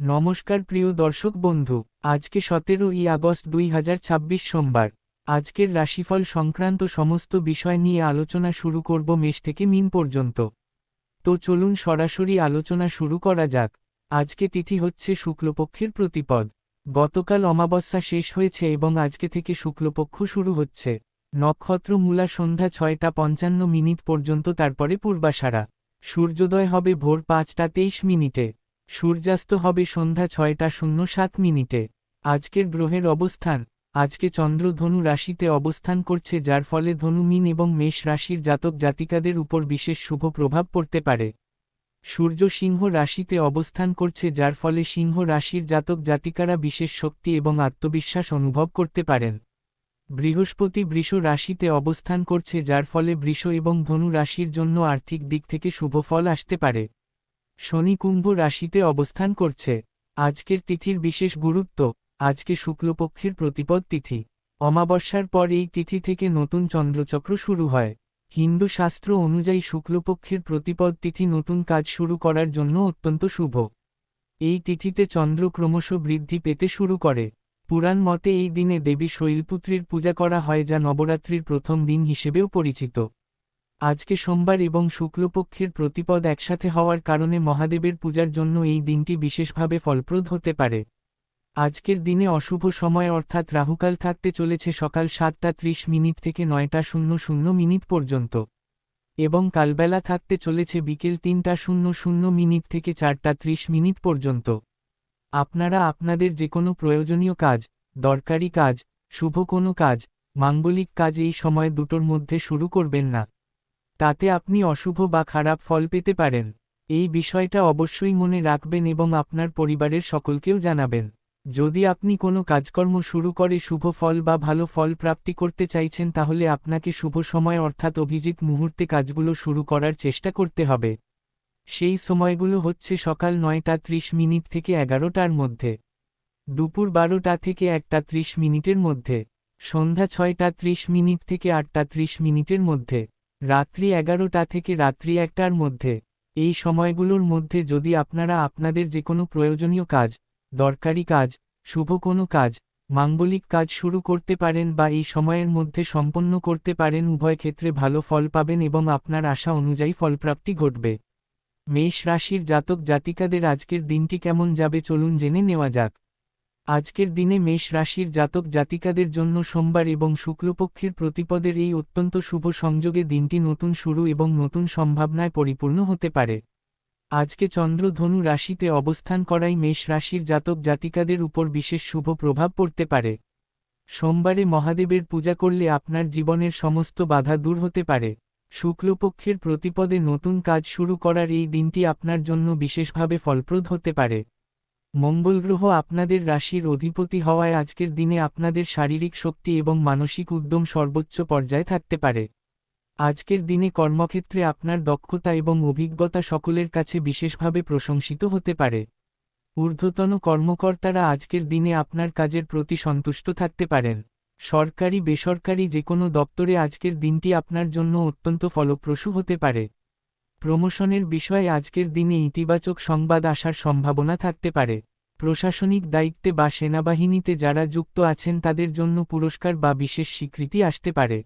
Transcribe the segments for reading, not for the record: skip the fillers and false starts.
নমস্কার প্রিয় দর্শক বন্ধু, আজকে 17ই আগস্ট 2026 সোমবার। আজকের রাশিফল সংক্রান্ত সমস্ত বিষয় নিয়ে আলোচনা শুরু করব মেষ থেকে মীন পর্যন্ত। তো চলুন সরাসরি আলোচনা শুরু করা যাক। আজকে তিথি হচ্ছে শুক্লপক্ষের প্রতিপদ। গতকাল অমাবস্যা শেষ হয়েছে এবং আজকে থেকে শুক্লপক্ষ শুরু হচ্ছে। নক্ষত্র মূলা সন্ধ্যা 6টা 55 পর্যন্ত, তারপরে পূর্বাষাঢ়া। সূর্যোদয় হবে ভোর 5টা 23। সূর্যাস্ত হবে সন্ধ্যা 6টা 07। আজকের গ্রহের অবস্থান। আজকে চন্দ্র ধনু রাশিতে অবস্থান করছে, যার ফলে ধনু মীন এবং মেষ রাশির জাতক জাতিকাদের উপর বিশেষ শুভ প্রভাব পড়তে পারে। সূর্য সিংহ রাশিতে অবস্থান করছে, যার ফলে সিংহ রাশির জাতক জাতিকারা বিশেষ শক্তি এবং আত্মবিশ্বাস অনুভব করতে পারেন। বৃহস্পতি বৃষ রাশিতে অবস্থান করছে, যার ফলে বৃষ এবং ধনু রাশির জন্য আর্থিক দিক থেকে শুভ ফল আসতে পারে। শনি কুম্ভ রাশিতে অবস্থান করছে। আজকের তিথির বিশেষ গুরুত্ব। আজকে শুক্লপক্ষের প্রতিপদ তিথি। অমাবস্যার পর এই তিথি থেকে নতুন চন্দ্রচক্র শুরু হয়। হিন্দু শাস্ত্র অনুযায়ী শুক্লপক্ষের প্রতিপদ তিথি নতুন কাজ শুরু করার জন্য অত্যন্ত শুভ। এই তিথিতে চন্দ্র ক্রমশ বৃদ্ধি পেতে শুরু করে। পুরাণ মতে এই দিনে দেবী শৈলপুত্রীর পূজা করা হয়, যা নবরাত্রির প্রথম দিন হিসেবেও পরিচিত। আজকে সোমবার এবং শুক্লপক্ষের প্রতিপদ একসাথে হওয়ার কারণে মহাদেবের পূজার জন্য এই দিনটি বিশেষভাবে ফলপ্রদ হতে পারে। আজকের দিনে অশুভ সময় অর্থাৎ রাহুকাল থাকতে চলেছে সকাল 7টা 30 থেকে 9টা 00 পর্যন্ত, এবং কালবেলা থাকতে চলেছে বিকেল 3টা 00 থেকে 4টা 30 পর্যন্ত। আপনারা আপনাদের যে কোনো প্রয়োজনীয় কাজ, দরকারি কাজ, শুভ কোনো কাজ, মাঙ্গলিক কাজ এই সময় দুটোর মধ্যে শুরু করবেন না। তাতে আপনি অশুভ বা খারাপ ফল পেতে পারেন। এই বিষয়টা অবশ্যই মনে রাখবেন এবং আপনার পরিবারের সকলকেও জানাবেন। যদি আপনি কোনো কাজকর্ম শুরু করে শুভ ফল বা ভালো ফল প্রাপ্তি করতে চাইছেন, তাহলে আপনাকে শুভ সময় অর্থাৎ অভিজিৎ মুহূর্তে কাজগুলো শুরু করার চেষ্টা করতে হবে। সেই সময়গুলো হচ্ছে সকাল 9টা 30 থেকে 11টার মধ্যে, দুপুর 12টা থেকে 1টা 30 মধ্যে, সন্ধ্যা 6টা 30 থেকে 8টা 30 মধ্যে, রাত্রি 11টা থেকে রাত্রি 1টার মধ্যে। এই সময়গুলোর মধ্যে যদি আপনারা আপনাদের যে কোনো প্রয়োজনীয় কাজ, দরকারি কাজ, শুভ কোনো কাজ, মাঙ্গলিক কাজ শুরু করতে পারেন বা এই সময়ের মধ্যে সম্পন্ন করতে পারেন, উভয় ক্ষেত্রে ভালো ফল পাবেন এবং আপনার আশা অনুযায়ী ফলপ্রাপ্তি ঘটবে। মেষ রাশির জাতক জাতিকাদের আজকের দিনটি কেমন যাবে চলুন জেনে নেওয়া যাক। আজকের দিনে মেষ রাশির জাতক জাতিকাদের জন্য সোমবার এবং শুক্লপক্ষের প্রতিপদের এই অত্যন্ত শুভ সংযোগে দিনটি নতুন শুরু এবং নতুন সম্ভাবনায় পরিপূর্ণ হতে পারে। আজকে চন্দ্র ধনু রাশিতে অবস্থান করায় মেষ রাশির জাতক জাতিকাদের উপর বিশেষ শুভ প্রভাব পড়তে পারে। সোমবারে মহাদেবের পূজা করলে আপনার জীবনের সমস্ত বাধা দূর হতে পারে। শুক্লপক্ষের প্রতিপদে নতুন কাজ শুরু করার এই দিনটি আপনার জন্য বিশেষভাবে ফলপ্রদ হতে পারে। মঙ্গল গ্রহ আপনাদের রাশির অধিপতি হওয়ায় আজকের দিনে আপনাদের শারীরিক শক্তি এবং মানসিক উদ্যম সর্বোচ্চ পর্যায়ে থাকতে পারে। আজকের দিনে কর্মক্ষেত্রে আপনার দক্ষতা এবং অভিজ্ঞতা সকলের কাছে বিশেষভাবে প্রশংসিত হতে পারে। ঊর্ধ্বতন কর্মকর্তারা আজকের দিনে আপনার কাজের প্রতি সন্তুষ্ট থাকতে পারেন। সরকারি বেসরকারি যে কোনো দপ্তরে আজকের দিনটি আপনার জন্য অত্যন্ত ফলপ্রসূ হতে পারে। প্রমোশনের বিষয়ে আজকের দিনে ইতিবাচক সংবাদ আসার সম্ভাবনা থাকতে পারে। প্রশাসনিক দায়িত্বে বা সেনাবাহিনীতে যারা যুক্ত আছেন তাদের জন্য পুরস্কার বা বিশেষ স্বীকৃতি আসতে পারে।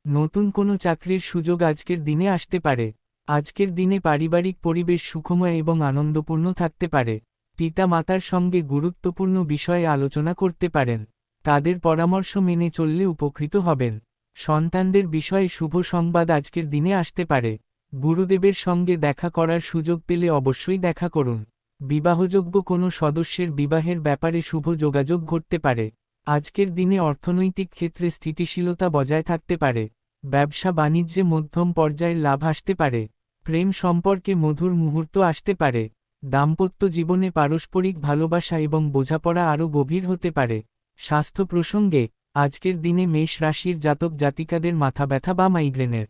নতুন কোনো চাকরির সুযোগ আজকের দিনে আসতে পারে। আজকের দিনে পারিবারিক পরিবেশ সুখময় এবং আনন্দপূর্ণ থাকতে পারে। পিতা মাতার সঙ্গে গুরুত্বপূর্ণ বিষয়ে আলোচনা করতে পারেন। তাদের পরামর্শ মেনে চললে উপকৃত হবেন। সন্তানদের বিষয়ে শুভ সংবাদ আজকের দিনে আসতে পারে। গুরুদেবের সঙ্গে দেখা করার সুযোগ পেলে অবশ্যই দেখা করুন। বিবাহযোগ্য কোনো সদস্যের বিবাহের ব্যাপারে শুভ যোগাযোগ ঘটতে পারে। আজকের দিনে অর্থনৈতিক ক্ষেত্রে স্থিতিশীলতা বজায় থাকতে পারে। ব্যবসা বাণিজ্যে মধ্যম পর্যায়ের লাভ আসতে পারে। প্রেম সম্পর্কে মধুর মুহূর্ত আসতে পারে। দাম্পত্য জীবনে পারস্পরিক ভালোবাসা এবং বোঝাপড়া আরও গভীর হতে পারে। স্বাস্থ্য প্রসঙ্গে আজকের দিনে মেষ রাশির জাতক জাতিকাদের মাথা ব্যথা বা মাইগ্রেনের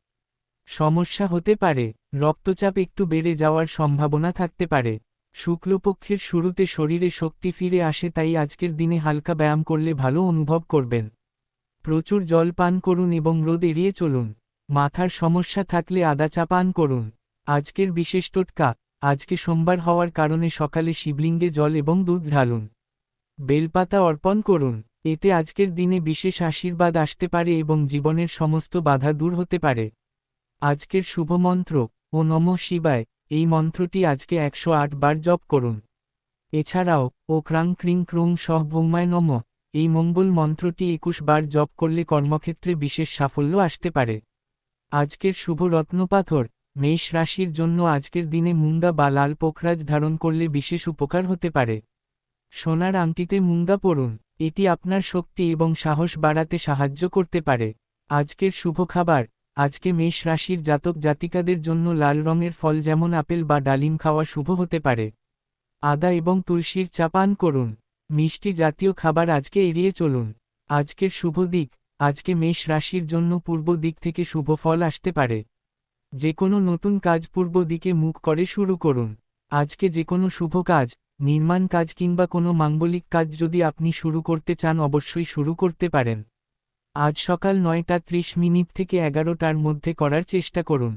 সমস্যা হতে পারে। রক্তচাপ একটু বেড়ে যাওয়ার সম্ভাবনা থাকতে পারে। শুক্লপক্ষের শুরুতে শরীরে শক্তি ফিরে আসে, তাই আজকের দিনে হালকা ব্যায়াম করলে ভালো অনুভব করবেন। প্রচুর জল পান করুন এবং রোদ এড়িয়ে চলুন। মাথার সমস্যা থাকলে আদা চা পান করুন। আজকের বিশেষ টোটকা। আজকে সোমবার হওয়ার কারণে সকালে শিবলিঙ্গে জল এবং দুধ ঢালুন। বেলপাতা অর্পণ করুন। এতে আজকের দিনে বিশেষ আশীর্বাদ আসতে পারে এবং জীবনের সমস্ত বাধা দূর হতে পারে। আজকের শুভ মন্ত্র ও নমঃ শিবায়, এই মন্ত্রটি আজকে 108 বার জপ করুন। এছাড়াও ও ক্রাং ক্রিং ক্রুং সহ ভৌমায় নমঃ, এই মঙ্গল মন্ত্রটি 21 বার জপ করলে কর্মক্ষেত্রে বিশেষ সাফল্য আসতে পারে। আজকের শুভ রত্নপাথর, মেষ রাশির জন্য আজকের দিনে মুঙ্গা বা লাল পোখরাজ ধারণ করলে বিশেষ উপকার হতে পারে। সোনার আংটিতে মুঙ্গা পরুন, এটি আপনার শক্তি এবং সাহস বাড়াতে সাহায্য করতে পারে। আজকের শুভ খাবার, আজকে মেষ রাশির জাতক জাতিকাদের জন্য লাল রঙের ফল যেমন আপেল বা ডালিম খাওয়া শুভ হতে পারে। আদা এবং তুলসীর চা পান করুন। মিষ্টি জাতীয় খাবার আজকে এড়িয়ে চলুন। আজকের শুভ দিক, আজকে মেষ রাশির জন্য পূর্ব দিক থেকে শুভ ফল আসতে পারে। যে কোনো নতুন কাজ পূর্ব দিকে মুখ করে শুরু করুন। আজকে যে কোনো শুভ কাজ, নির্মাণ কাজ কিংবা কোনো মাঙ্গলিক কাজ যদি আপনি শুরু করতে চান অবশ্যই শুরু করতে পারেন। আজ সকাল 9:30 থেকে 11টার মধ্যে করার চেষ্টা করুন।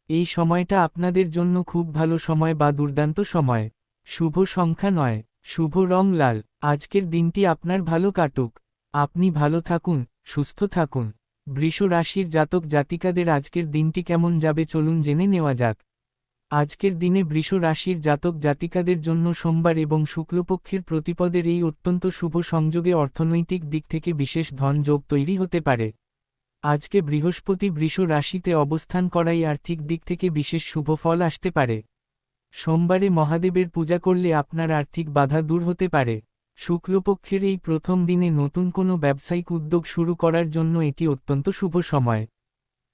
এই সময়টা আপনাদের জন্য খুব ভালো সময় বা দুর্দান্ত সময়। শুভ সংখ্যা 9, শুভ রং লাল। আজকের দিনটি আপনার ভালো কাটুক। আপনি ভালো থাকুন, সুস্থ থাকুন। বৃষ রাশির জাতক জাতিকাদের আজকের দিনটি কেমন যাবে চলুন জেনে নেওয়া যাক। আজকের দিনে বৃষ রাশির জাতক জাতিকাদের জন্য সোমবার এবং শুক্লপক্ষের প্রতিপদের এই অত্যন্ত শুভ সংযোগে অর্থনৈতিক দিক থেকে বিশেষ ধন যোগ তৈরি হতে পারে। আজকে বৃহস্পতি বৃষ রাশিতে অবস্থান করাই আর্থিক দিক থেকে বিশেষ শুভ ফল আসতে পারে। সোমবারে মহাদেবের পূজা করলে আপনার আর্থিক বাধা দূর হতে পারে। শুক্লপক্ষের এই প্রথম দিনে নতুন কোনো ব্যবসায়িক উদ্যোগ শুরু করার জন্য এটি অত্যন্ত শুভ সময়।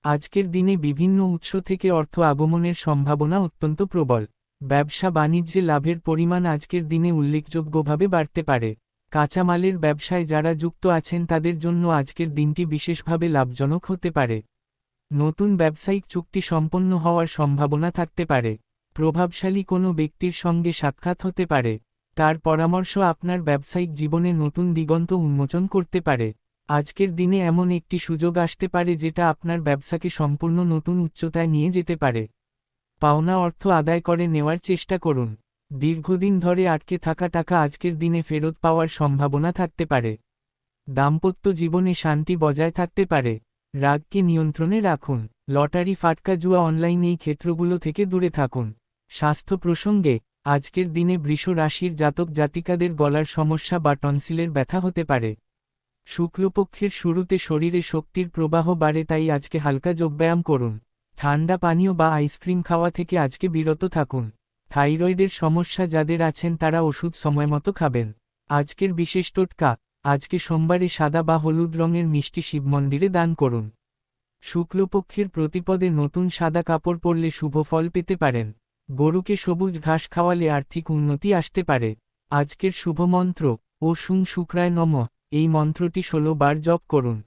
আজকের দিনে বিভিন্ন উৎস থেকে অর্থ আগমনের সম্ভাবনা অত্যন্ত প্রবল। ব্যবসা বাণিজ্যে লাভের পরিমাণ আজকের দিনে উল্লেখযোগ্যভাবে বাড়তে পারে। কাঁচামালের ব্যবসায় যারা যুক্ত আছেন তাদের জন্য আজকের দিনটি বিশেষভাবে লাভজনক হতে পারে। নতুন ব্যবসায়িক চুক্তি সম্পন্ন হওয়ার সম্ভাবনা থাকতে পারে। প্রভাবশালী কোনো ব্যক্তির সঙ্গে সাক্ষাৎ হতে পারে। তার পরামর্শ আপনার ব্যবসায়িক জীবনে নতুন দিগন্ত উন্মোচন করতে পারে। আজকের দিনে এমন একটি সুযোগ আসতে পারে যেটা আপনার ব্যবসাকে সম্পূর্ণ নতুন উচ্চতায় নিয়ে যেতে পারে। পাওনা অর্থ আদায় করে নেওয়ার চেষ্টা করুন। দীর্ঘদিন ধরে আটকে থাকা টাকা আজকের দিনে ফেরত পাওয়ার সম্ভাবনা থাকতে পারে। দাম্পত্য জীবনে শান্তি বজায় থাকতে পারে। রাগকে নিয়ন্ত্রণে রাখুন। লটারি ফাটকা জুয়া অনলাইন এই ক্ষেত্রগুলো থেকে দূরে থাকুন। স্বাস্থ্য প্রসঙ্গে, আজকের দিনে বৃষ রাশির জাতক জাতিকাদের গলার সমস্যা বা টনসিলের ব্যথা হতে পারে। শুক্লপক্ষের শুরুতে শরীরে শক্তির প্রবাহ বাড়ে, তাই আজকে হালকা যোগব্যায়াম করুন। ঠান্ডা পানীয় বা আইসক্রিম খাওয়া থেকে আজকে বিরত থাকুন। থাইরয়েডের সমস্যা যাদের আছেন তারা ওষুধ সময়মতো খাবেন। আজকের বিশেষ টোটকা, আজকে সোমবারে সাদা বা হলুদ রঙের মিষ্টি শিব মন্দিরে দান করুন। শুক্লপক্ষের প্রতিপদে নতুন সাদা কাপড় পরলে শুভ ফল পেতে পারেন। গরুকে সবুজ ঘাস খাওয়ালে আর্থিক উন্নতি আসতে পারে। আজকের শুভ মন্ত্র ও শুং শুক্রায় নমঃ, এই মন্ত্রটি 16 বার জপ করুন।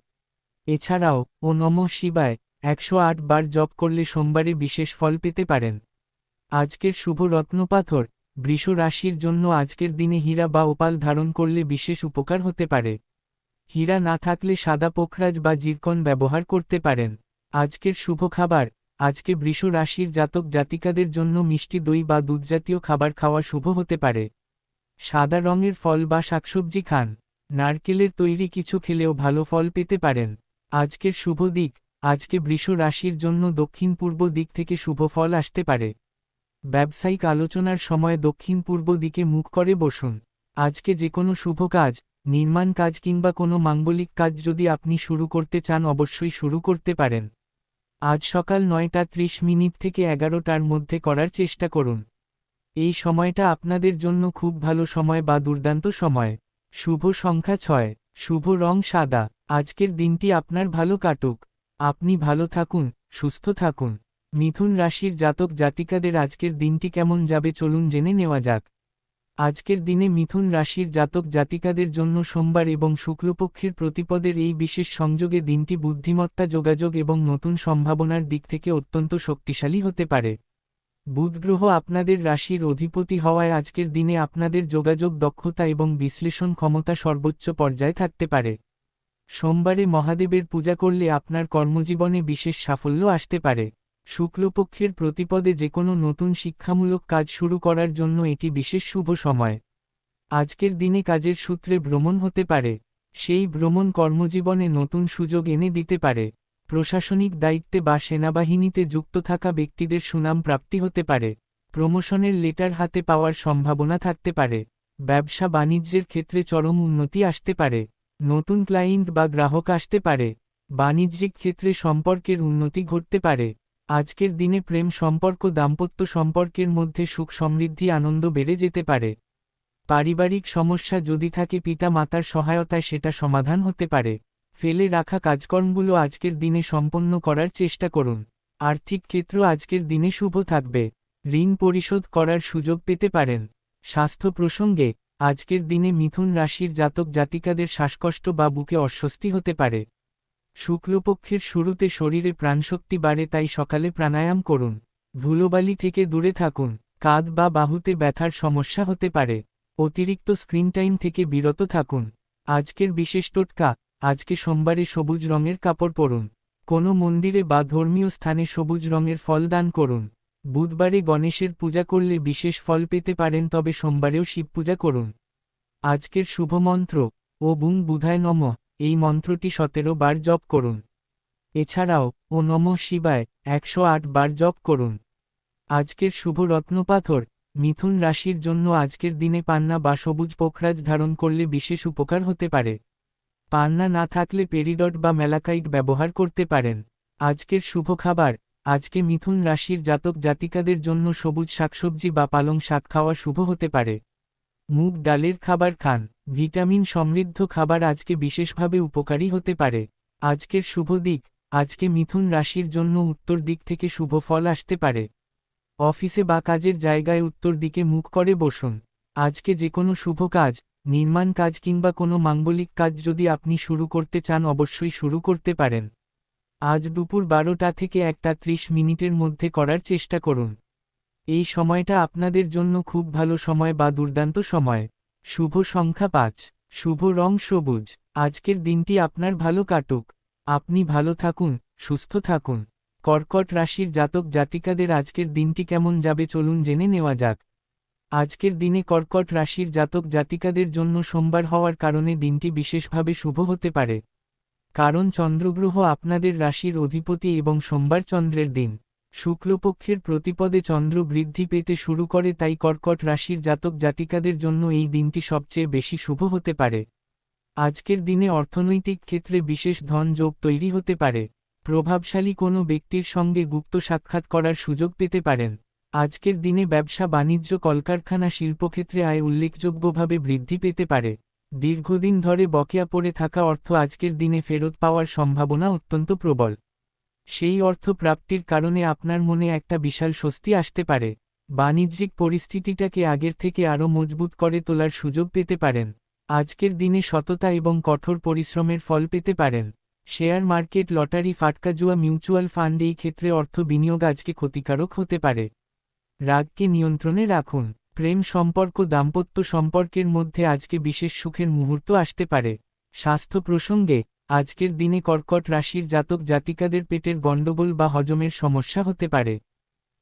এছাড়াও ও নমঃ শিবায় 108 বার জপ করলে সোমবারে বিশেষ ফল পেতে পারেন। আজকের শুভ রত্নপাথর, বৃষ রাশির জন্য আজকের দিনে হীরা বা ওপাল ধারণ করলে বিশেষ উপকার হতে পারে। হীরা না থাকলে সাদা পোখরাজ বা জিরকন ব্যবহার করতে পারেন। আজকের শুভ খাবার, আজকে বৃষ রাশির জাতক জাতিকাদের জন্য মিষ্টি দই বা দুধজাতীয় খাবার খাওয়া শুভ হতে পারে। সাদা রঙের ফল বা শাকসবজি খান। নারকেলের তৈরি কিছু খেলেও ভালো ফল পেতে পারেন। আজকের শুভ দিক, আজকে বৃষ রাশির জন্য দক্ষিণ পূর্ব দিক থেকে শুভ ফল আসতে পারে। ব্যবসায়িক আলোচনার সময় দক্ষিণ পূর্ব দিকে মুখ করে বসুন। আজকে যে কোনো শুভ কাজ, নির্মাণ কাজ কিংবা কোনো মাঙ্গলিক কাজ যদি আপনি শুরু করতে চান অবশ্যই শুরু করতে পারেন। আজ সকাল 9:30 থেকে 11টার মধ্যে করার চেষ্টা করুন। এই সময়টা আপনাদের জন্য খুব ভালো সময় বা দুর্দান্ত সময়। শুভ সংখ্যা 6, শুভ রং সাদা। আজকের দিনটি আপনার ভালো কাটুক। আপনি ভালো থাকুন, সুস্থ থাকুন। মিথুন রাশির জাতক জাতিকাদের আজকের দিনটি কেমন যাবে চলুন জেনে নেওয়া যাক। আজকের দিনে মিথুন রাশির জাতক জাতিকাদের জন্য সোমবার এবং শুক্লপক্ষের প্রতিপদের এই বিশেষ সংযোগে দিনটি বুদ্ধিমত্তা, যোগাযোগ এবং নতুন সম্ভাবনার দিক থেকে অত্যন্ত শক্তিশালী হতে পারে। বুধ গ্রহ আপনাদের রাশির অধিপতি হওয়ায় আজকের দিনে আপনাদের যোগাযোগ দক্ষতা এবং বিশ্লেষণ ক্ষমতা সর্বোচ্চ পর্যায়ে থাকতে পারে। সোমবারে মহাদেবের পূজা করলে আপনার কর্মজীবনে বিশেষ সাফল্য আসতে পারে। শুক্লপক্ষের প্রতিপদে যে কোনো নতুন শিক্ষামূলক কাজ শুরু করার জন্য এটি বিশেষ শুভ সময়। আজকের দিনে কাজের সূত্রে ভ্রমণ হতে পারে। সেই ভ্রমণ কর্মজীবনে নতুন সুযোগ এনে দিতে পারে। প্রশাসনিক দায়িত্বে বা সেনাবাহিনীতে যুক্ত থাকা ব্যক্তিদের সুনাম প্রাপ্তি হতে পারে। প্রমোশনের লেটার হাতে পাওয়ার সম্ভাবনা থাকতে পারে। ব্যবসা বাণিজ্যের ক্ষেত্রে চরম উন্নতি আসতে পারে। নতুন ক্লায়েন্ট বা গ্রাহক আসতে পারে। বাণিজ্যিক ক্ষেত্রে সম্পর্কের উন্নতি ঘটতে পারে। আজকের দিনে প্রেম সম্পর্ক দাম্পত্য সম্পর্কের মধ্যে সুখ সমৃদ্ধি আনন্দ বেড়ে যেতে পারে। পারিবারিক সমস্যা যদি থাকে পিতা মাতার সহায়তায় সেটা সমাধান হতে পারে। ফেলে রাখা কাজকর্মগুলো আজকের দিনে সম্পন্ন করার চেষ্টা করুন। আর্থিক ক্ষেত্র আজকের দিনে শুভ থাকবে। ঋণ পরিশোধ করার সুযোগ পেতে পারেন। স্বাস্থ্য প্রসঙ্গে আজকের দিনে মিথুন রাশির জাতক জাতিকাদের শ্বাসকষ্ট বা বুকে অস্বস্তি হতে পারে। শুক্লপক্ষের শুরুতে শরীরে প্রাণশক্তি বাড়ে, তাই সকালে প্রাণায়াম করুন। ধুলোবালি থেকে দূরে থাকুন। কাঁধ বা বাহুতে ব্যথার সমস্যা হতে পারে। অতিরিক্ত স্ক্রিন টাইম থেকে বিরত থাকুন। আজকের বিশেষ টোটকা, আজকে সোমবারে সবুজ রঙের কাপড় পরুন। কোনো মন্দিরে বা ধর্মীয় স্থানে সবুজ রঙের ফল দান করুন। বুধবারে গণেশের পূজা করলে বিশেষ ফল পেতে পারেন, তবে সোমবারেও শিব পূজা করুন। আজকের শুভ মন্ত্র ও বুং বুধায় নমঃ, এই মন্ত্রটি 17 বার জপ করুন। এছাড়াও ও নমঃ শিবায় 108 বার জপ করুন। আজকের শুভ রত্নপাথর মিথুন রাশির জন্য আজকের দিনে পান্না বা সবুজ পোখরাজ ধারণ করলে বিশেষ উপকার হতে পারে। পান্না না থাকলে পেরিডট বা ম্যালাকাইট ব্যবহার করতে পারেন। আজকের শুভ খাবার, আজকে মিথুন রাশির জাতক জাতিকাদের জন্য সবুজ শাকসবজি বা পালং শাক খাওয়া শুভ হতে পারে। মুগ ডালের খাবার খান। ভিটামিন সমৃদ্ধ খাবার আজকে বিশেষভাবে উপকারী হতে পারে। আজকের শুভ দিক, আজকে মিথুন রাশির জন্য উত্তর দিক থেকে শুভ ফল আসতে পারে। অফিসে বা কাজের জায়গায় উত্তর দিকে মুখ করে বসুন। আজকে যে কোনো শুভ কাজ, নির্মাণ কাজ কিংবা কোনো মাঙ্গলিক কাজ যদি আপনি শুরু করতে চান অবশ্যই শুরু করতে পারেন। আজ দুপুর 12টা থেকে 1:30 মিনিটের মধ্যে করার চেষ্টা করুন। এই সময়টা আপনাদের জন্য খুব ভালো সময় বা দুর্দান্ত সময়। শুভ সংখ্যা 5, শুভ রং সবুজ। আজকের দিনটি আপনার ভালো কাটুক। আপনি ভালো থাকুন, সুস্থ থাকুন। কর্কট রাশির জাতক জাতিকাদের আজকের দিনটি কেমন যাবে চলুন জেনে নেওয়া যাক। আজকের দিনে কর্কট রাশির জাতক জাতিকাদের জন্য সোমবার হওয়ার কারণে দিনটি বিশেষভাবে শুভ হতে পারে। কারণ চন্দ্রগ্রহ আপনাদের রাশির অধিপতি এবং সোমবার চন্দ্রের দিন। শুক্লপক্ষের প্রতিপদে চন্দ্র বৃদ্ধি পেতে শুরু করে, তাই কর্কট রাশির জাতক জাতিকাদের জন্য এই দিনটি সবচেয়ে বেশি শুভ হতে পারে। আজকের দিনে অর্থনৈতিক ক্ষেত্রে বিশেষ ধন যোগ তৈরি হতে পারে। প্রভাবশালী কোনো ব্যক্তির সঙ্গে গুপ্ত সাক্ষাৎ করার সুযোগ পেতে পারেন। আজকের দিনে ব্যবসা বাণিজ্য কলকারখানা শিল্পক্ষেত্রে আয় উল্লেখযোগ্যভাবে বৃদ্ধি পেতে পারে। দীর্ঘদিন ধরে বকেয়া পড়ে থাকা অর্থ আজকের দিনে ফেরত পাওয়ার সম্ভাবনা অত্যন্ত প্রবল। সেই অর্থ প্রাপ্তির কারণে আপনার মনে একটা বিশাল স্বস্তি আসতে পারে। বাণিজ্যিক পরিস্থিতিটাকে আগের থেকে আরও মজবুত করে তোলার সুযোগ পেতে পারেন। আজকের দিনে সততা এবং কঠোর পরিশ্রমের ফল পেতে পারেন। শেয়ার মার্কেট, লটারি, ফাটকা জুয়া, মিউচুয়াল ফান্ড এই ক্ষেত্রে অর্থ বিনিয়োগ আজকে ক্ষতিকারক হতে পারে। রাগকে নিয়ন্ত্রণে রাখুন। প্রেম সম্পর্ক দাম্পত্য সম্পর্কের মধ্যে আজকে বিশেষ সুখের মুহূর্ত আসতে পারে। স্বাস্থ্য প্রসঙ্গে আজকের দিনে কর্কট রাশির জাতক জাতিকাদের পেটের গণ্ডগোল বা হজমের সমস্যা হতে পারে।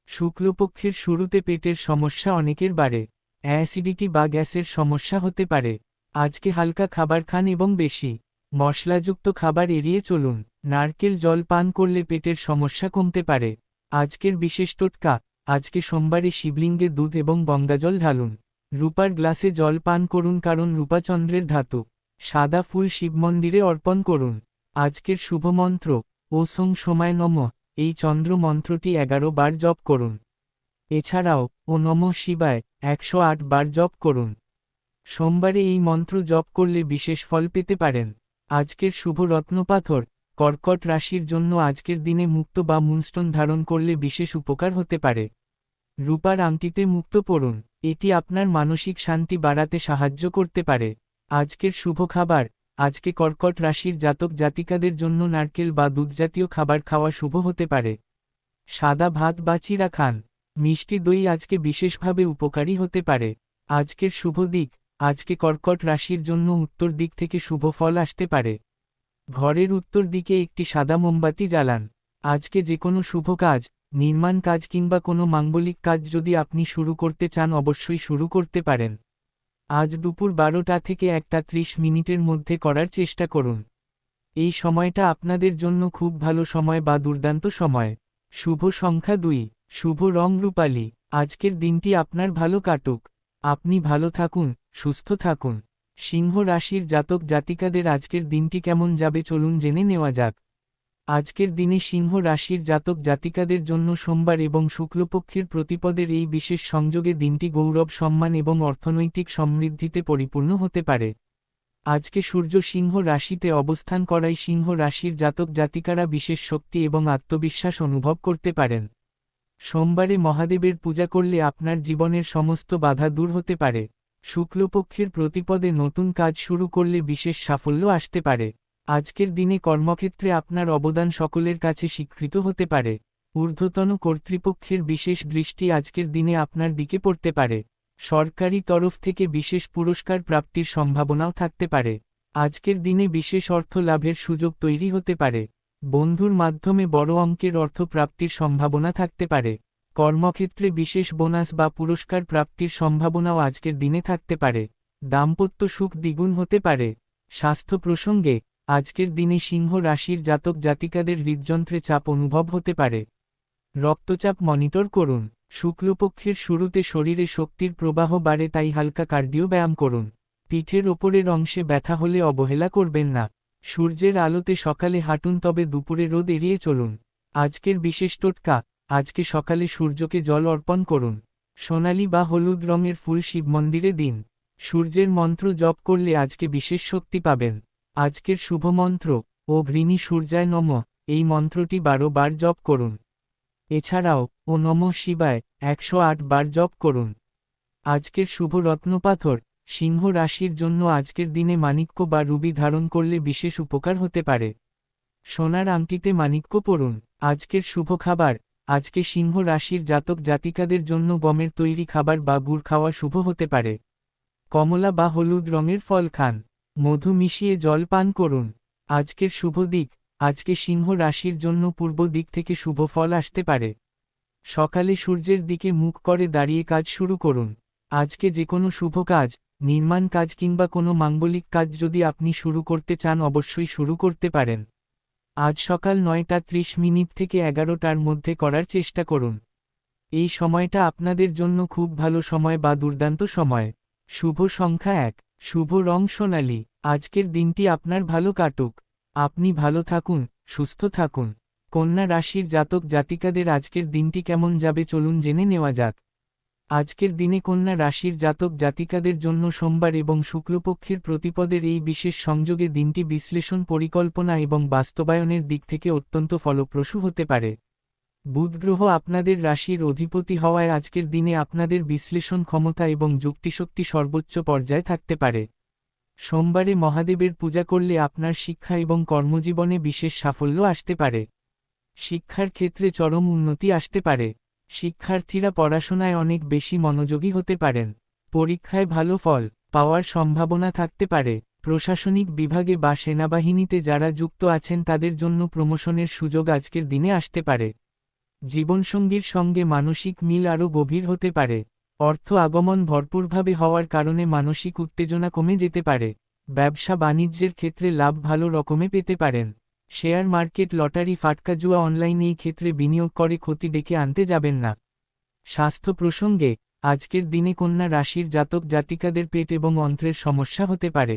শুক্লপক্ষের শুরুতে পেটের সমস্যা অনেকের বাড়ে। অ্যাসিডিটি বা গ্যাসের সমস্যা হতে পারে। আজকে হালকা খাবার খান এবং বেশি মশলাযুক্ত খাবার এড়িয়ে চলুন। নারকেল জল পান করলে পেটের সমস্যা কমতে পারে। আজকের বিশেষ টোটকা, আজকে সোমবারে শিবলিঙ্গে দুধ এবং গঙ্গাজল ঢালুন। রূপার গ্লাসে জল পান করুন, কারণ রূপা চন্দ্রের ধাতু। সাদা ফুল শিব মন্দিরে অর্পণ করুন। আজকের শুভ মন্ত্র ওং সোমায় নমঃ, এই চন্দ্র মন্ত্রটি 11 বার জপ করুন। এছাড়াও ও নমঃ শিবায় 108 বার জপ করুন। সোমবারে এই মন্ত্র জপ করলে বিশেষ ফল পেতে পারেন। আজকের শুভ রত্নপাথর কর্কট রাশির জন্য আজকের দিনে মুক্তো বা মুনস্টোন ধারণ করলে বিশেষ উপকার হতে পারে। রূপার আংটিতে মুক্তো পরুন, এটি আপনার মানসিক শান্তি বাড়াতে সাহায্য করতে পারে। আজকের শুভ খাবার, আজকে কর্কট রাশির জাতক জাতিকাদের জন্য নারকেল বা দুধজাতীয় খাবার খাওয়া শুভ হতে পারে। সাদা ভাত বা চিড়া খান। মিষ্টি দই আজকে বিশেষভাবে উপকারী হতে পারে। আজকের শুভ দিক, আজকে কর্কট রাশির জন্য উত্তর দিক থেকে শুভ ফল আসতে পারে। ঘরের উত্তর দিকে একটি সাদা মোমবাতি জ্বালান। আজকে যে কোনো শুভ কাজ, নির্মাণ কাজ কিংবা কোনো মাঙ্গলিক কাজ যদি আপনি শুরু করতে চান অবশ্যই শুরু করতে পারেন। আজ দুপুর 12টা থেকে 1:30 মধ্যে করার চেষ্টা করুন। এই সময়টা আপনাদের জন্য খুব ভালো সময় বা দুর্দান্ত সময়। শুভ সংখ্যা 2, শুভ রং রূপালী। আজকের দিনটি আপনার ভালো কাটুক। আপনি ভালো থাকুন, সুস্থ থাকুন। সিংহ রাশির জাতক জাতিকাদের আজকের দিনটি কেমন যাবে চলুন জেনে নেওয়া যাক। আজকের দিনে সিংহ রাশির জাতক জাতিকাদের জন্য সোমবার এবং শুক্লপক্ষের প্রতিপদের এই বিশেষ সংযোগে দিনটি গৌরব, সম্মান এবং অর্থনৈতিক সমৃদ্ধিতে পরিপূর্ণ হতে পারে। আজকে সূর্য সিংহ রাশিতে অবস্থান করায় সিংহ রাশির জাতক জাতিকারা বিশেষ শক্তি এবং আত্মবিশ্বাস অনুভব করতে পারেন। সোমবারে মহাদেবের পূজা করলে আপনার জীবনের সমস্ত বাধা দূর হতে পারে। শুক্লপক্ষের প্রতিপদে নতুন কাজ শুরু করলে বিশেষ সাফল্য আসতে পারে। আজকের দিনে কর্মক্ষেত্রে আপনার অবদান সকলের কাছে স্বীকৃত হতে পারে। ঊর্ধ্বতন কর্তৃপক্ষের বিশেষ দৃষ্টি আজকের দিনে আপনার দিকে পড়তে পারে। সরকারি তরফ থেকে বিশেষ পুরস্কার প্রাপ্তির সম্ভাবনাও থাকতে পারে। আজকের দিনে বিশেষ অর্থ লাভের সুযোগ তৈরি হতে পারে। বন্ধুর মাধ্যমে বড় অঙ্কের অর্থ প্রাপ্তির সম্ভাবনা থাকতে পারে। কর্মক্ষেত্রে বিশেষ বোনাস বা পুরস্কার প্রাপ্তির সম্ভাবনাও আজকের দিনে থাকতে পারে। দাম্পত্য সুখ দ্বিগুণ হতে পারে। স্বাস্থ্য প্রসঙ্গে আজকের দিনে সিংহ রাশির জাতক জাতিকাদের হৃদযন্ত্রে চাপ অনুভব হতে পারে। রক্তচাপ মনিটর করুন। শুক্লপক্ষের শুরুতে শরীরে শক্তির প্রবাহ বাড়ে, তাই হালকা কার্ডিও ব্যায়াম করুন। পিঠের ওপরের অংশে ব্যথা হলে অবহেলা করবেন না। সূর্যের আলোতে সকালে হাঁটুন, তবে দুপুরে রোদ এড়িয়ে চলুন। আজকের বিশেষ টোটকা, আজকে সকালে সূর্যকে জল অর্পণ করুন। সোনালী বা হলুদ রঙের ফুল শিব মন্দিরে দিন। সূর্যের মন্ত্র জপ করলে আজকে বিশেষ শক্তি পাবেন। আজকের শুভ মন্ত্র ও ঘৃণী সূর্যায় নমঃ, এই মন্ত্রটি 12 বার জপ করুন। এছাড়াও ও নমঃ শিবায় 108 বার জপ করুন। আজকের শুভ রত্নপাথর, সিংহ রাশির জন্য আজকের দিনে মাণিক্য বা রুবি ধারণ করলে বিশেষ উপকার হতে পারে। সোনার আংটিতে মাণিক্য পরুন। আজকের শুভ খাবার, আজকে সিংহ রাশির জাতক জাতিকাদের জন্য গমের তৈরি খাবার বা গুড় খাওয়া শুভ হতে পারে। কমলা বা হলুদ রঙের ফল খান। মধু মিশিয়ে জল পান করুন। আজকের শুভ দিক, আজকে সিংহ রাশির জন্য পূর্ব দিক থেকে শুভ ফল আসতে পারে। সকালে সূর্যের দিকে মুখ করে দাঁড়িয়ে কাজ শুরু করুন। আজকে যে কোনো শুভ কাজ, নির্মাণ কাজ কিংবা কোনো মাঙ্গলিক কাজ যদি আপনি শুরু করতে চান অবশ্যই শুরু করতে পারেন। আজ সকাল 9:30 থেকে 11টার মধ্যে করার চেষ্টা করুন। এই সময়টা আপনাদের জন্য খুব ভালো সময় বা দুর্দান্ত সময়। শুভ সংখ্যা 1, শুভ রং সোনালী। আজকের দিনটি আপনার ভালো কাটুক। আপনি ভালো থাকুন, সুস্থ থাকুন। কন্যা রাশির জাতক জাতিকাদের আজকের দিনটি কেমন যাবে চলুন জেনে নেওয়া যাক। আজকের দিনে কন্যা রাশির জাতক জাতিকাদের জন্য সোমবার এবং শুক্লপক্ষের প্রতিপদের এই বিশেষ সংযোগে দিনটি বিশ্লেষণ, পরিকল্পনা এবং বাস্তবায়নের দিক থেকে অত্যন্ত ফলপ্রসূ হতে পারে। বুধ গ্রহ আপনাদের রাশির অধিপতি হওয়ায় আজকের দিনে আপনাদের বিশ্লেষণ ক্ষমতা এবং যুক্তিশক্তি সর্বোচ্চ পর্যায়ে থাকতে পারে। সোমবারে মহাদেবের পূজা করলে আপনার শিক্ষা এবং কর্মজীবনে বিশেষ সাফল্য আসতে পারে। শিক্ষার ক্ষেত্রে চরম উন্নতি আসতে পারে। শিক্ষার্থীরা পড়াশোনায় অনেক বেশি মনোযোগী হতে পারেন। পরীক্ষায় ভালো ফল পাওয়ার সম্ভাবনা থাকতে পারে। প্রশাসনিক বিভাগে বা সেনাবাহিনীতে যারা যুক্ত আছেন তাদের জন্য প্রমোশনের সুযোগ আজকের দিনে আসতে পারে। জীবনসঙ্গীর সঙ্গে মানসিক মিল আরও গভীর হতে পারে। অর্থ আগমন ভরপুরভাবে হওয়ার কারণে মানসিক উত্তেজনা কমে যেতে পারে। ব্যবসা বাণিজ্যের ক্ষেত্রে লাভ ভালো রকমে পেতে পারেন। শেয়ার মার্কেট, লটারি, ফাটকা জুয়া, অনলাইন এই ক্ষেত্রে বিনিয়োগ করে ক্ষতি ডেকে আনতে যাবেন না। স্বাস্থ্য প্রসঙ্গে আজকের দিনে কন্যা রাশির জাতক জাতিকাদের পেট এবং অন্ত্রের সমস্যা হতে পারে।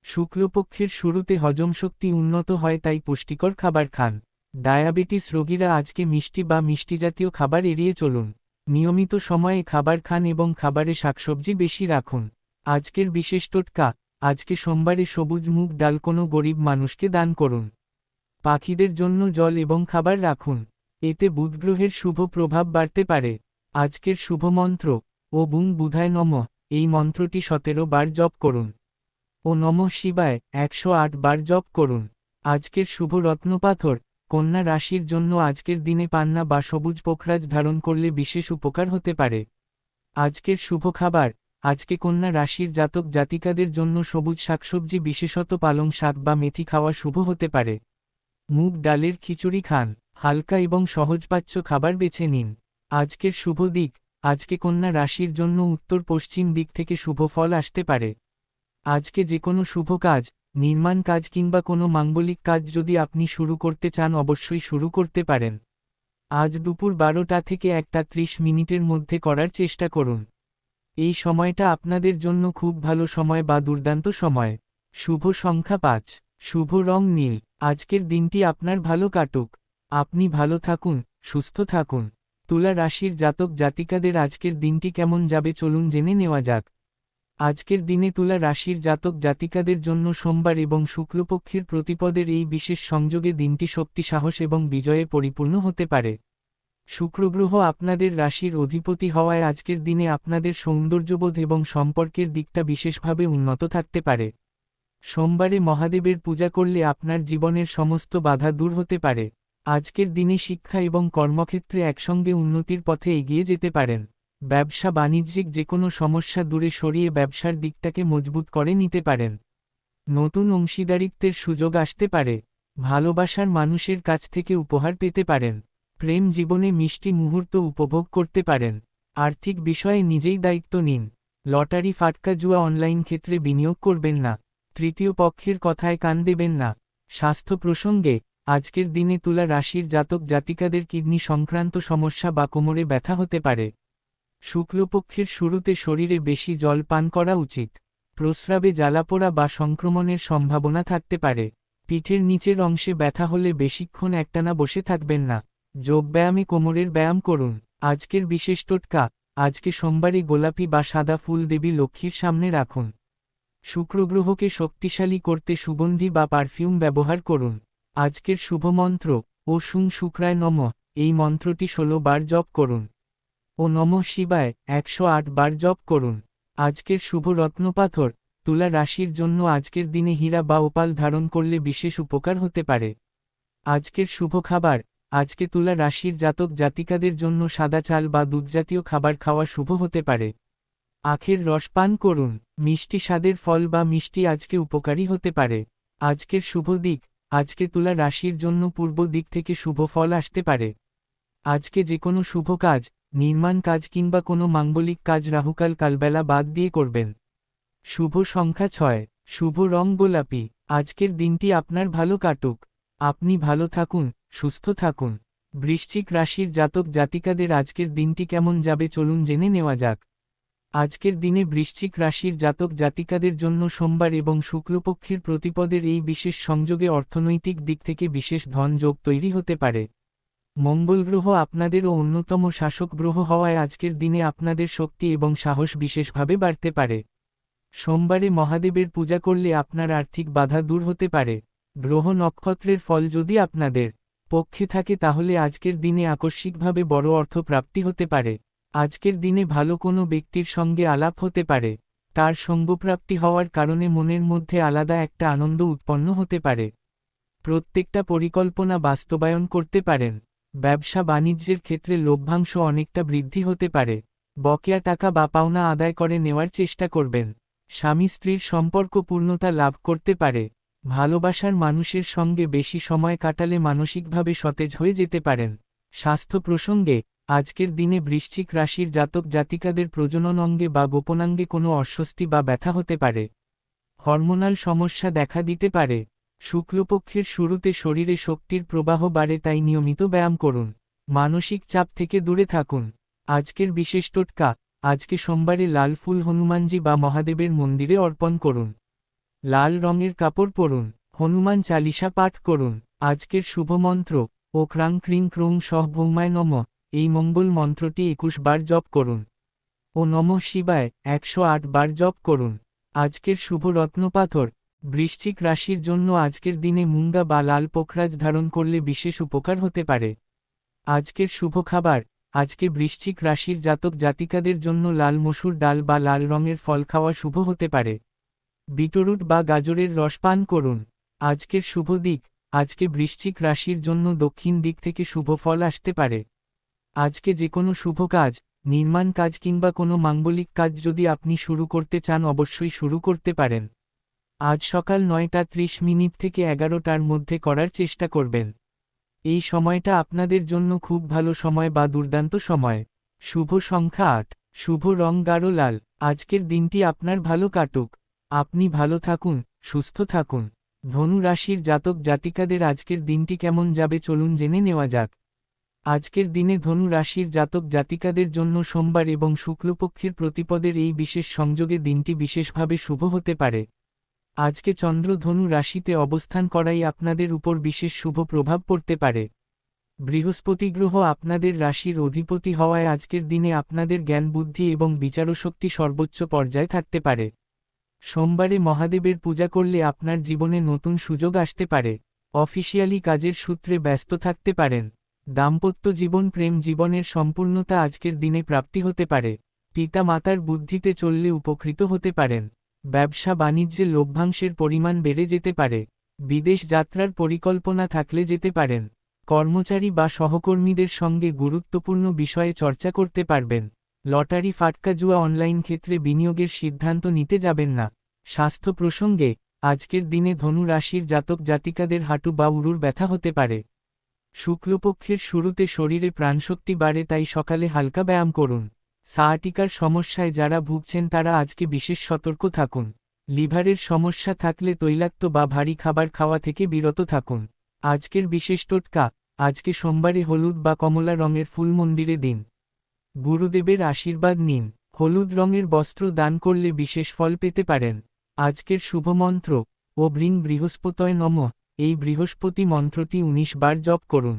শুক্লপক্ষের শুরুতে হজমশক্তি উন্নত হয়, তাই পুষ্টিকর খাবার খান। ডায়াবেটিস রোগীরা আজকে মিষ্টি বা মিষ্টিজাতীয় খাবার এড়িয়ে চলুন। নিয়মিত সময়ে খাবার খান এবং খাবারে শাকসবজি বেশি রাখুন। আজকের বিশেষ টোটকা, আজকে সোমবারে সবুজ মুগ ডাল কোনো গরিব মানুষকে দান করুন। পাখিদের জন্য জল এবং খাবার রাখুন। এতে বুধ গ্রহের শুভ প্রভাব বাড়তে পারে। আজকের শুভ মন্ত্র ও বুং বুধায় নমঃ, এই মন্ত্রটি 17 বার জপ করুন। ও নমঃ শিবায় 108 বার জপ করুন। আজকের শুভ রত্নপাথর, কন্যা রাশির জন্য আজকের দিনে পান্না বা সবুজ পোখরাজ ধারণ করলে বিশেষ উপকার হতে পারে। আজকের শুভ খাবার, আজকে কন্যা রাশির জাতক জাতিকাদের জন্য সবুজ শাকসবজি, বিশেষত পালং শাক বা মেথি খাওয়া শুভ হতে পারে। মুগ ডালের খিচুড়ি খান। হালকা এবং সহজপাচ্য খাবার বেছে নিন। আজকের শুভ দিক, আজকে কন্যা রাশির জন্য উত্তর পশ্চিম দিক থেকে শুভ ফল আসতে পারে। আজকে যে কোনো শুভ কাজ, নির্মাণ কাজ কিংবা কোনো মাঙ্গলিক কাজ যদি আপনি শুরু করতে চান অবশ্যই শুরু করতে পারেন। আজ দুপুর 12টা থেকে 1:30 মধ্যে করার চেষ্টা করুন। এই সময়টা আপনাদের জন্য খুব ভালো সময় বা দুর্দান্ত সময়। শুভ সংখ্যা 5, শুভ রং নীল। আজকের দিনটি আপনার ভালো কাটুক। আপনি ভালো থাকুন, সুস্থ থাকুন। তুলা রাশির জাতক জাতিকাদের আজকের দিনটি কেমন যাবে চলুন জেনে নেওয়া যাক। আজকের দিনে তুলা রাশির জাতক জাতিকাদের জন্য সোমবার এবং শুক্লপক্ষের প্রতিপদের এই বিশেষ সংযোগে দিনটি শক্তি সাহস এবং বিজয়ে পরিপূর্ণ হতে পারে। শুক্রগ্রহ আপনাদের রাশির অধিপতি হওয়ায় আজকের দিনে আপনাদের সৌন্দর্যবোধ এবং সম্পর্কের দিকটা বিশেষভাবে উন্নত থাকতে পারে। সোমবারে মহাদেবের পূজা করলে আপনার জীবনের সমস্ত বাধা দূর হতে পারে। আজকের দিনে শিক্ষা এবং কর্মক্ষেত্রে একসঙ্গে উন্নতির পথে এগিয়ে যেতে পারেন। ব্যবসা বাণিজ্যিক যে কোনো সমস্যা দূরে সরিয়ে ব্যবসার দিকটাকে মজবুত করে নিতে পারেন। নতুন অংশীদারিত্বের সুযোগ আসতে পারে। ভালোবাসার মানুষের কাছ থেকে উপহার পেতে পারেন। প্রেম জীবনে মিষ্টি মুহূর্ত উপভোগ করতে পারেন। আর্থিক বিষয়ে নিজেই দায়িত্ব নিন। লটারি ফাটকা জুয়া অনলাইন ক্ষেত্রে বিনিয়োগ করবেন না। তৃতীয় পক্ষের কথায় কান দেবেন না। স্বাস্থ্য প্রসঙ্গে, আজকের দিনে তুলা রাশির জাতক জাতিকাদের কিডনি সংক্রান্ত সমস্যা বা কোমরে ব্যথা হতে পারে। শুক্লপক্ষের শুরুতে শরীরে বেশি জল পান করা উচিত। প্রস্রাবে জ্বালাপোড়া বা সংক্রমণের সম্ভাবনা থাকতে পারে। পিঠের নিচের অংশে ব্যথা হলে বেশিক্ষণ একটানা বসে থাকবেন না। যোগব্যায়ামে কোমরের ব্যায়াম করুন। আজকের বিশেষ টোটকা, আজকে সোমবারে গোলাপি বা সাদা ফুল দেবী লক্ষ্মীর সামনে রাখুন। শুক্রগ্রহকে শক্তিশালী করতে সুগন্ধি বা পারফিউম ব্যবহার করুন। আজকের শুভ মন্ত্র, ও শুং শুক্রায় নমঃ, এই মন্ত্রটি 16 বার জপ করুন। ও নমঃ শিবায় 108 বার জপ করুন। আজকের শুভ রত্নপাথর, তুলা রাশির জন্য আজকের দিনে হীরা বা ওপাল ধারণ করলে বিশেষ উপকার হতে পারে। আজকের শুভ খাবার, আজকে তুলা রাশির জাতক জাতিকাদের জন্য সাদা চাল বা দুধজাতীয় খাবার খাওয়া শুভ হতে পারে। আখের রস পান করুন। মিষ্টি স্বাদের ফল বা মিষ্টি আজকে উপকারী হতে পারে। আজকের শুভ দিক, আজকে তুলা রাশির জন্য পূর্ব দিক থেকে শুভ ফল আসতে পারে। আজকে যে কোনো শুভ কাজ, নির্মাণ কাজ কিংবা কোনো মাঙ্গলিক কাজ রাহুকাল কালবেলা বাদ দিয়ে করবেন। শুভ সংখ্যা 6, শুভ রং গোলাপি। আজকের দিনটি আপনার ভালো কাটুক। আপনি ভালো থাকুন, সুস্থ থাকুন। বৃশ্চিক রাশির জাতক জাতিকাদের আজকের দিনটি কেমন যাবে চলুন জেনে নেওয়া যাক। আজকের দিনে বৃশ্চিক রাশির জাতক জাতিকাদের জন্য সোমবার এবং শুক্লপক্ষের প্রতিপদের এই বিশেষ সংযোগে অর্থনৈতিক দিক থেকে বিশেষ ধন যোগ তৈরি হতে পারে। মঙ্গল গ্রহ আপনাদেরও অন্যতম শাসক গ্রহ হওয়ায় আজকের দিনে আপনাদের শক্তি এবং সাহস বিশেষভাবে বাড়তে পারে। সোমবারে মহাদেবের পূজা করলে আপনার আর্থিক বাধা দূর হতে পারে। গ্রহ নক্ষত্রের ফল যদি আপনাদের পক্ষে থাকে তাহলে আজকের দিনে আকস্মিকভাবে বড় অর্থ প্রাপ্তি হতে পারে। আজকের দিনে ভালো কোনো ব্যক্তির সঙ্গে আলাপ হতে পারে। তার সঙ্গপ্রাপ্তি হওয়ার কারণে মনের মধ্যে আলাদা একটা আনন্দ উৎপন্ন হতে পারে। প্রত্যেকটা পরিকল্পনা বাস্তবায়ন করতে পারেন। ব্যবসা বাণিজ্যের ক্ষেত্রে লভ্যাংশ অনেকটা বৃদ্ধি হতে পারে। বকেয়া টাকা বা পাওনা আদায় করে নেওয়ার চেষ্টা করবেন। স্বামী স্ত্রীর সম্পর্ক পূর্ণতা লাভ করতে পারে। ভালোবাসার মানুষের সঙ্গে বেশি সময় কাটালে মানসিকভাবে সতেজ হয়ে যেতে পারেন। স্বাস্থ্য প্রসঙ্গে, আজকের দিনে বৃশ্চিক রাশির জাতক জাতিকাদের প্রজনন অঙ্গে বা গোপনাঙ্গে কোনো অস্বস্তি বা ব্যথা হতে পারে। হরমোনাল সমস্যা দেখা দিতে পারে। শুক্লপক্ষের শুরুতে শরীরে শক্তির প্রবাহ বাড়ে, তাই নিয়মিত ব্যায়াম করুন। মানসিক চাপ থেকে দূরে থাকুন। আজকের বিশেষ টোটকা, আজকে সোমবারে লাল ফুল হনুমানজি বা মহাদেবের মন্দিরে অর্পণ করুন। লাল রঙের কাপড় পরুন। হনুমান চালিসা পাঠ করুন। আজকের শুভ মন্ত্র, ও ক্রাং ক্রিং ক্রুং সহ ভৌমায় নমঃ, এই মঙ্গল মন্ত্রটি 21 বার জপ করুন। ও নমঃ শিবায় 108 বার জপ করুন। আজকের শুভ রত্নপাথর, বৃশ্চিক রাশির জন্য আজকের দিনে মুঙ্গা বা লাল পোখরাজ ধারণ করলে বিশেষ উপকার হতে পারে। আজকের শুভ খাবার, আজকে বৃশ্চিক রাশির জাতক জাতিকাদের জন্য লাল মসুর ডাল বা লাল রঙের ফল খাওয়া শুভ হতে পারে। বিটরুট বা গাজরের রস পান করুন। আজকের শুভ দিক, আজকে বৃশ্চিক রাশির জন্য দক্ষিণ দিক থেকে শুভ ফল আসতে পারে। আজকে যে কোনো শুভ কাজ, নির্মাণ কাজ কিংবা কোনো মাঙ্গলিক কাজ যদি আপনি শুরু করতে চান অবশ্যই শুরু করতে পারেন। আজ সকাল 9:30 থেকে 11টার মধ্যে করার চেষ্টা করবেন। এই সময়টা আপনাদের জন্য খুব ভালো সময় বা দুর্দান্ত সময়। শুভ সংখ্যা 8, শুভ রং গাঢ় লাল। আজকের দিনটি আপনার ভালো কাটুক। আপনি ভালো থাকুন, সুস্থ থাকুন। ধনু রাশির জাতক জাতিকাদের আজকের দিনটি কেমন যাবে চলুন জেনে নেওয়া যাক। আজকের দিনে ধনু রাশির জাতক জাতিকাদের জন্য সোমবার এবং শুক্লপক্ষের প্রতিপদের এই বিশেষ সংযোগে দিনটি বিশেষভাবে শুভ হতে পারে। আজকে চন্দ্র ধনু রাশিতে অবস্থান করাই আপনাদের উপর বিশেষ শুভ প্রভাব পড়তে পারে। বৃহস্পতি গ্রহ আপনাদের রাশির অধিপতি হওয়ায় আজকের দিনে আপনাদের জ্ঞান বুদ্ধি এবং বিচারশক্তি সর্বোচ্চ পর্যায়ে থাকতে পারে। সোমবারে মহাদেবের পূজা করলে আপনার জীবনে নতুন সুযোগ আসতে পারে। অফিসিয়ালি কাজের সূত্রে ব্যস্ত থাকতে পারেন। দাম্পত্য জীবন প্রেম জীবনের সম্পূর্ণতা আজকের দিনে প্রাপ্তি হতে পারে। পিতা মাতার বুদ্ধিতে চললে উপকৃত হতে পারেন। ব্যবসা বাণিজ্যে লভ্যাংশের পরিমাণ বেড়ে যেতে পারে। বিদেশ যাত্রার পরিকল্পনা থাকলে যেতে পারেন। কর্মচারী বা সহকর্মীদের সঙ্গে গুরুত্বপূর্ণ বিষয়ে চর্চা করতে পারবেন। লটারি ফাটকা জুয়া অনলাইন ক্ষেত্রে বিনিয়োগের সিদ্ধান্ত নিতে যাবেন না। স্বাস্থ্য প্রসঙ্গে আজকের দিনে ধনু রাশির জাতক জাতিকাদের হাঁটু বা উরুর ব্যথা হতে পারে। শুক্লপক্ষের শুরুতে শরীরে প্রাণশক্তি বাড়ে, তাই সকালে হালকা ব্যায়াম করুন। সায়াটিকার সমস্যায় যারা ভুগছেন তারা আজকে বিশেষ সতর্ক থাকুন। লিভারের সমস্যা থাকলে তৈলাক্ত বা ভারী খাবার খাওয়া থেকে বিরত থাকুন। আজকের বিশেষ টোটকা, আজকে সোমবারে হলুদ বা কমলা রঙের ফুল মন্দিরে দিন। গুরুদেবের আশীর্বাদ নিন। হলুদ রঙের বস্ত্র দান করলে বিশেষ ফল পেতে পারেন। আজকের শুভমন্ত্র, ও ব্রিং বৃহস্পতয় নমঃ। এই বৃহস্পতি মন্ত্রটি 19 বার জপ করুন।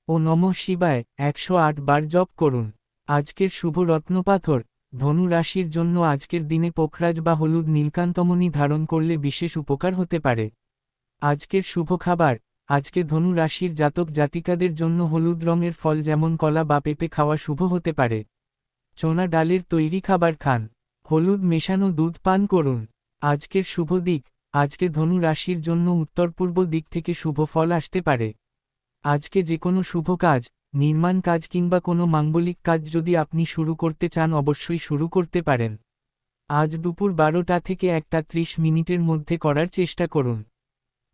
ও নমঃ শিবায় 108 বার জপ করুন। আজকের শুভ রত্নপাথর, ধনু রাশির জন্য আজকের দিনে পোখরাজ বা হলুদ নীলকান্তমণি ধারণ করলে বিশেষ উপকার হতে পারে। আজকের শুভ খাবার, আজকে ধনু রাশির জাতক জাতিকাদের জন্য হলুদ রঙের ফল যেমন কলা বা পেঁপে খাওয়া শুভ হতে পারে। চনা ডালের তৈরি খাবার খান। হলুদ মেশানো দুধ পান করুন। আজকের শুভ দিক, আজকে ধনু রাশির জন্য উত্তর পূর্ব দিক থেকে শুভ ফল আসতে পারে। আজকে যে কোনো শুভ কাজ, নির্মাণ কাজ কিংবা কোনো মাঙ্গলিক কাজ যদি আপনি শুরু করতে চান অবশ্যই শুরু করতে পারেন। আজ দুপুর 12টা থেকে 1:30 মিনিটের মধ্যে করার চেষ্টা করুন।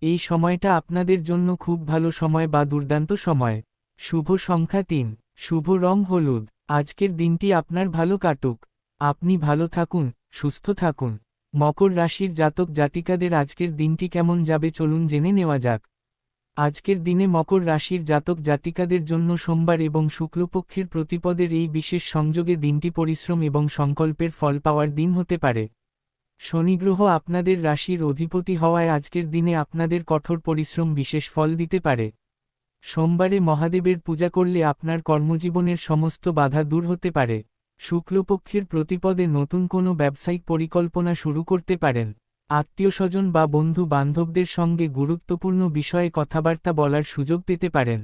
এই সময়টা আপনাদের জন্য খুব ভালো সময় বা দুর্দান্ত সময়। শুভ সংখ্যা 3, শুভ রং হলুদ। আজকের দিনটি আপনার ভালো কাটুক। আপনি ভালো থাকুন, সুস্থ থাকুন। মকর রাশির জাতক জাতিকাদের আজকের দিনটি কেমন যাবে চলুন জেনে নেওয়া যাক। আজকের দিনে মকর রাশির জাতক জাতিকাদের জন্য সোমবার এবং শুক্লপক্ষের প্রতিপদের এই বিশেষ সংযোগে দিনটি পরিশ্রম এবং সংকল্পের ফল পাওয়ার দিন হতে পারে। শনি গ্রহ আপনাদের রাশির অধিপতি হওয়ায় আজকের দিনে আপনাদের কঠোর পরিশ্রম বিশেষ ফল দিতে পারে। সোমবারে মহাদেবের পূজা করলে আপনার কর্মজীবনের সমস্ত বাধা দূর হতে পারে। শুক্লপক্ষের প্রতিপদে নতুন কোনো ব্যবসায়িক পরিকল্পনা শুরু করতে পারেন। আত্মীয়স্বজন বা বন্ধু বান্ধবদের সঙ্গে গুরুত্বপূর্ণ বিষয়ে কথাবার্তা বলার সুযোগ পেতে পারেন।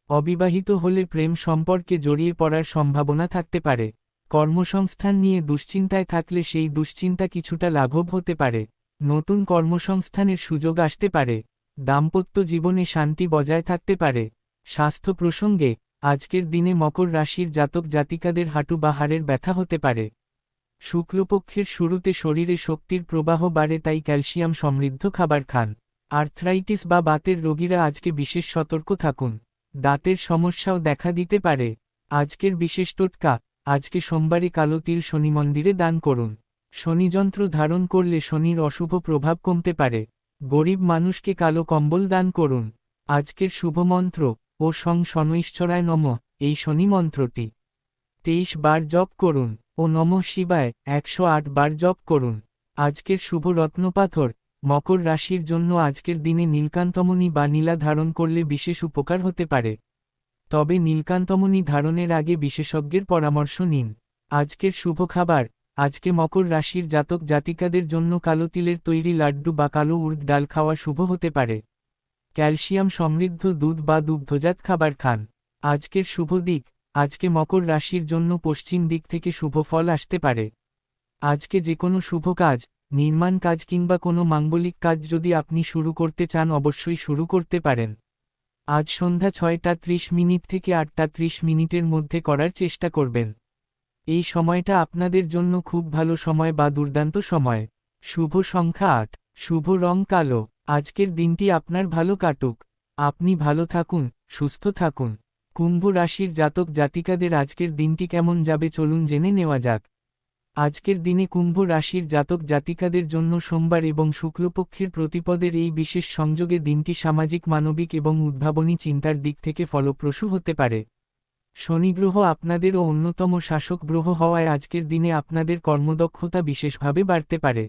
অবিবাহিত হলে প্রেম সম্পর্কে জড়িয়ে পড়ার সম্ভাবনা থাকতে পারে। কর্মসংস্থান নিয়ে দুশ্চিন্তায় থাকলে সেই দুশ্চিন্তা কিছুটা লাঘব হতে পারে। নতুন কর্মসংস্থানের সুযোগ আসতে পারে। দাম্পত্য জীবনে শান্তি বজায় থাকতে পারে। স্বাস্থ্য প্রসঙ্গে আজকের দিনে মকর রাশির জাতক জাতিকাদের হাঁটু বা হাড়ের ব্যথা হতে পারে। শুক্লপক্ষের শুরুতে শরীরে শক্তির প্রবাহ বাড়ে, তাই ক্যালসিয়াম সমৃদ্ধ খাবার খান। আর্থ্রাইটিস বা বাতের রোগীরা আজকে বিশেষ সতর্ক থাকুন। দাঁতের সমস্যাও দেখা দিতে পারে। আজকের বিশেষ টোটকা, আজকে সোমবারে কালো তিল শনি মন্দিরে দান করুন। শনিযন্ত্র ধারণ করলে শনির অশুভ প্রভাব কমতে পারে। গরিব মানুষকে কালো কম্বল দান করুন। আজকের শুভ মন্ত্র, ও সং শনৈশ্চরায় নমঃ। এই শনি মন্ত্রটি 23 বার জপ করুন। ও নমঃ শিবায় 108 বার জপ করুন। আজকের শুভ রত্নপাথর, মকর রাশির জন্য আজকের দিনে নীলকান্তমণি বা নীলা ধারণ করলে বিশেষ উপকার হতে পারে। তবে নীলকান্তমণি ধারণের আগে বিশেষজ্ঞের পরামর্শ নিন। আজকের শুভ খাবার, আজকে মকর রাশির জাতক জাতিকাদের জন্য কালো তিলের তৈরি লাড্ডু বা কালো উড়দ ডাল খাওয়া শুভ হতে পারে। ক্যালসিয়াম সমৃদ্ধ দুধ বা দুগ্ধজাত খাবার খান। আজকের শুভ দিক, আজকে মকর রাশির জন্য পশ্চিম দিক থেকে শুভ ফল আসতে পারে। আজকে যে কোনো শুভ কাজ, নির্মাণ কাজ কিংবা কোনো মাঙ্গলিক কাজ যদি আপনি শুরু করতে চান অবশ্যই শুরু করতে পারেন। আজ সন্ধ্যা 6:30 মিনিট থেকে 8:30 মিনিটের মধ্যে করার চেষ্টা করবেন। এই সময়টা আপনাদের জন্য খুব ভালো সময় বা দুর্দান্ত সময়। শুভ সংখ্যা 8, শুভ রং কালো। আজকের দিনটি আপনার ভালো কাটুক। আপনি ভালো থাকুন, সুস্থ থাকুন। কুম্ভ রাশির জাতক জাতিকাদের আজকের দিনটি কেমন যাবে চলুন জেনে নেওয়া যাক। আজকের দিনে কুম্ভ রাশির জাতক জাতিকাদের জন্য সোমবার এবং শুক্লপক্ষের প্রতিপদের এই বিশেষ সংযোগে দিনটি সামাজিক মানবিক এবং উদ্ভাবনী চিন্তার দিক থেকে ফলপ্রসূ হতে পারে। শনিগ্রহ আপনাদেরও অন্যতম শাসক গ্রহ হওয়ায় আজকের দিনে আপনাদের কর্মদক্ষতা বিশেষভাবে বাড়তে পারে।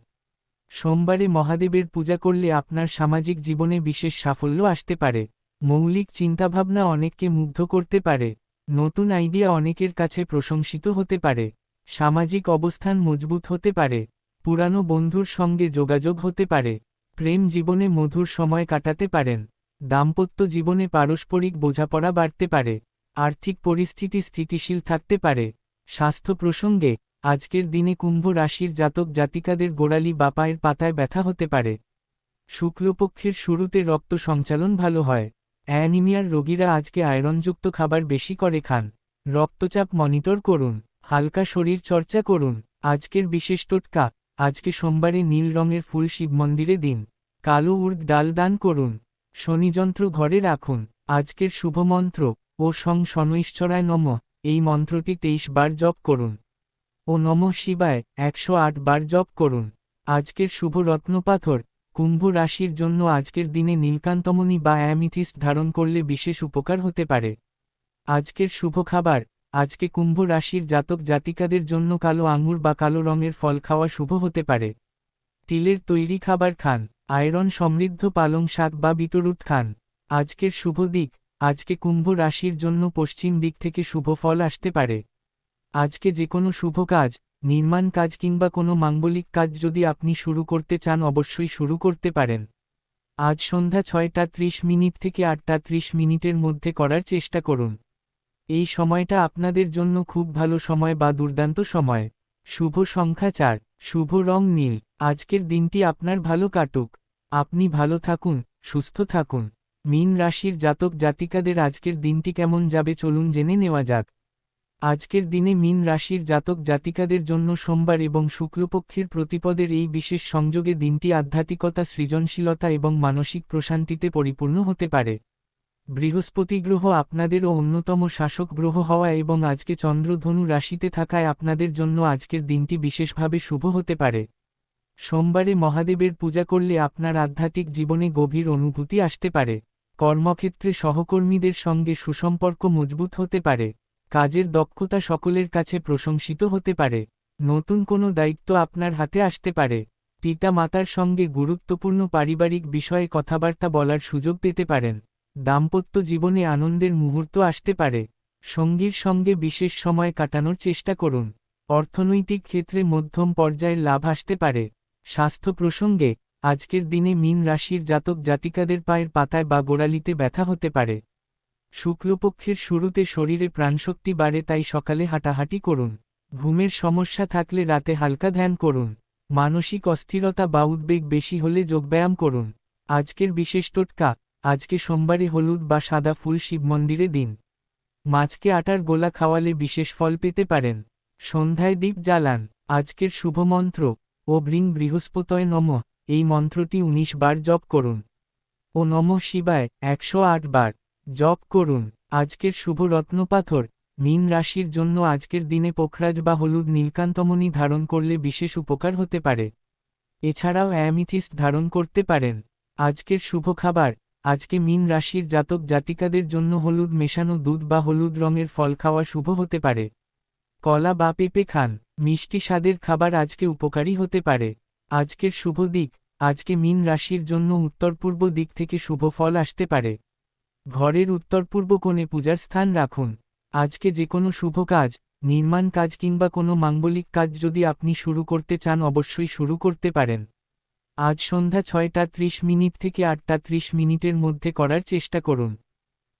সোমবারে মহাদেবের পূজা করলে আপনার সামাজিক জীবনে বিশেষ সাফল্য আসতে পারে। মৌলিক চিন্তাভাবনা অনেককে মুগ্ধ করতে পারে। নতুন আইডিয়া অনেকের কাছে প্রশংসিত হতে পারে। সামাজিক অবস্থান মজবুত হতে পারে। পুরানো বন্ধুর সঙ্গে যোগাযোগ হতে পারে। প্রেম জীবনে মধুর সময় কাটাতে পারেন। দাম্পত্য জীবনে পারস্পরিক বোঝাপড়া বাড়তে পারে। আর্থিক পরিস্থিতি স্থিতিশীল থাকতে পারে। স্বাস্থ্য প্রসঙ্গে আজকের দিনে কুম্ভ রাশির জাতক জাতিকাদের গোড়ালি বা পায়ের পাতায় ব্যথা হতে পারে। শুক্লপক্ষের শুরুতে রক্ত সঞ্চালন ভালো হয়। অ্যানিমিয়ার রোগীরা আজকে আয়রনযুক্ত খাবার বেশি করে খান। রক্তচাপ মনিটর করুন। হালকা শরীর চর্চা করুন। আজকের বিশেষ টোটকা, আজকে সোমবারে নীল রঙের ফুল শিব মন্দিরে দিন। কালো উর্দ ডাল দান করুন। শনিযন্ত্র ঘরে রাখুন। আজকের শুভ মন্ত্র ও শনৈশ্চরায় নমঃ এই মন্ত্রটি 23 বার জপ করুন। ও নমঃ শিবায় 108 বার জপ করুন। আজকের শুভ রত্নপাথর, কুম্ভ রাশির জন্য আজকের দিনে নীলকান্তমণি বা অ্যামিথিস্ট ধারণ করলে বিশেষ উপকার হতে পারে। আজকের শুভ খাবার, আজকে কুম্ভ রাশির জাতক জাতিকাদের জন্য কালো আঙুর বা কালো রঙের ফল খাওয়া শুভ হতে পারে। তিলের তৈরি খাবার খান। আয়রন সমৃদ্ধ পালং শাক বা বিটরুট খান। আজকের শুভ দিক, আজকে কুম্ভ রাশির জন্য পশ্চিম দিক থেকে শুভ ফল আসতে পারে। আজকে যে কোনো শুভ কাজ, নির্মাণ কাজ কিংবা কোনো মাঙ্গলিক কাজ যদি আপনি শুরু করতে চান অবশ্যই শুরু করতে পারেন। আজ সন্ধ্যা 6:30 থেকে 8:30 মধ্যে করার চেষ্টা করুন। এই সময়টা আপনাদের জন্য খুব ভালো সময় বা দুর্দান্ত সময়। শুভ সংখ্যা 4, শুভ রং নীল। আজকের দিনটি আপনার ভালো কাটুক। আপনি ভালো থাকুন, সুস্থ থাকুন। মীন রাশির জাতক জাতিকাদের আজকের দিনটি কেমন যাবে চলুন জেনে নেওয়া যাক। আজকের দিনে মীন রাশির জাতক জাতিকাদের জন্য সোমবার এবং শুক্লপক্ষের প্রতিপদের এই বিশেষ সংযোগে দিনটি আধ্যাত্মিকতা, সৃজনশীলতা এবং মানসিক প্রশান্তিতে পরিপূর্ণ হতে পারে। বৃহস্পতি গ্রহ আপনাদেরও অন্যতম শাসক গ্রহ হওয়া এবং আজকে চন্দ্র ধনু রাশিতে থাকায় আপনাদের জন্য আজকের দিনটি বিশেষভাবে শুভ হতে পারে। সোমবারে মহাদেবের পূজা করলে আপনার আধ্যাত্মিক জীবনে গভীর অনুভূতি আসতে পারে। কর্মক্ষেত্রে সহকর্মীদের সঙ্গে সুসম্পর্ক মজবুত হতে পারে। কাজের দক্ষতা সকলের কাছে প্রশংসিত হতে পারে। নতুন কোনো দায়িত্ব আপনার হাতে আসতে পারে। পিতা মাতার সঙ্গে গুরুত্বপূর্ণ পারিবারিক বিষয়ে কথাবার্তা বলার সুযোগ পেতে পারেন। দাম্পত্য জীবনে আনন্দের মুহূর্ত আসতে পারে। সঙ্গীর সঙ্গে বিশেষ সময় কাটানোর চেষ্টা করুন। অর্থনৈতিক ক্ষেত্রে মধ্যম পর্যায়ের লাভ আসতে পারে। স্বাস্থ্য প্রসঙ্গে আজকের দিনে মীন রাশির জাতক জাতিকাদের পায়ের পাতায় বা গোড়ালিতে ব্যথা হতে পারে। শুক্লপক্ষের শুরুতে শরীরে প্রাণশক্তি বাড়ে, তাই সকালে হাঁটাহাঁটি করুন। ঘুমের সমস্যা থাকলে রাতে হালকা ধ্যান করুন। মানসিক অস্থিরতা বা উদ্বেগ বেশি হলে যোগব্যায়াম করুন। আজকের বিশেষ টোটকা, আজকে সোমবারে হলুদ বা সাদা ফুল শিব মন্দিরে দিন। মাছকে আটার গোলা খাওয়ালে বিশেষ ফল পেতে পারেন। সন্ধ্যায় দীপ জ্বালান। আজকের শুভ মন্ত্র ও ব্রিং বৃহস্পতয় নমঃ এই মন্ত্রটি 19 বার জপ করুন। ও নমঃ শিবায় 108 বার জপ করুন। আজকের শুভ রত্নপাথর, মীন রাশির জন্য আজকের দিনে পোখরাজ বা হলুদ নীলকান্তমণি ধারণ করলে বিশেষ উপকার হতে পারে। এছাড়াও অ্যামিথিস্ট ধারণ করতে পারেন। আজকের শুভ খাবার, আজকে মীন রাশির জাতক জাতিকাদের জন্য হলুদ মেশানো দুধ বা হলুদ রঙের ফল খাওয়া শুভ হতে পারে। কলা বা পেঁপে খান। মিষ্টি স্বাদের খাবার আজকে উপকারী হতে পারে। আজকের শুভ দিক, আজকে মীন রাশির জন্য উত্তর পূর্ব দিক থেকে শুভ ফল আসতে পারে। ঘরের উত্তর পূর্ব কোণে পূজার স্থান রাখুন। আজকে যে কোনো শুভ কাজ, নির্মাণ কাজ কিংবা কোনো মাঙ্গলিক কাজ যদি আপনি শুরু করতে চান অবশ্যই শুরু করতে পারেন। আজ সন্ধ্যা 6:30 থেকে 8:30 মধ্যে করার চেষ্টা করুন।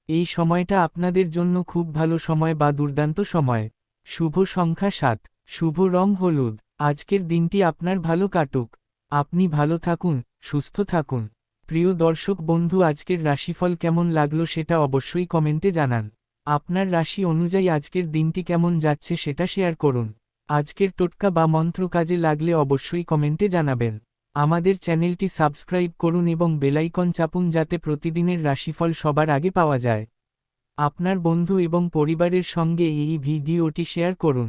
এই সময়টা আপনাদের জন্য খুব ভালো সময় বা দুর্দান্ত সময়। শুভ সংখ্যা 7, শুভ রং হলুদ। আজকের দিনটি আপনার ভালো কাটুক। আপনি ভালো থাকুন, সুস্থ থাকুন। প্রিয় দর্শক বন্ধু, আজকের রাশিফল কেমন লাগলো সেটা অবশ্যই কমেন্টে জানান। আপনার রাশি অনুযায়ী আজকের দিনটি কেমন যাচ্ছে সেটা শেয়ার করুন। আজকের টোটকা বা মন্ত্র কাজে লাগলে অবশ্যই কমেন্টে জানাবেন। আমাদের চ্যানেলটি সাবস্ক্রাইব করুন এবং বেল আইকন চাপুন যাতে প্রতিদিনের রাশিফল সবার আগে পাওয়া যায়। আপনার বন্ধু এবং পরিবারের সঙ্গে এই ভিডিওটি শেয়ার করুন।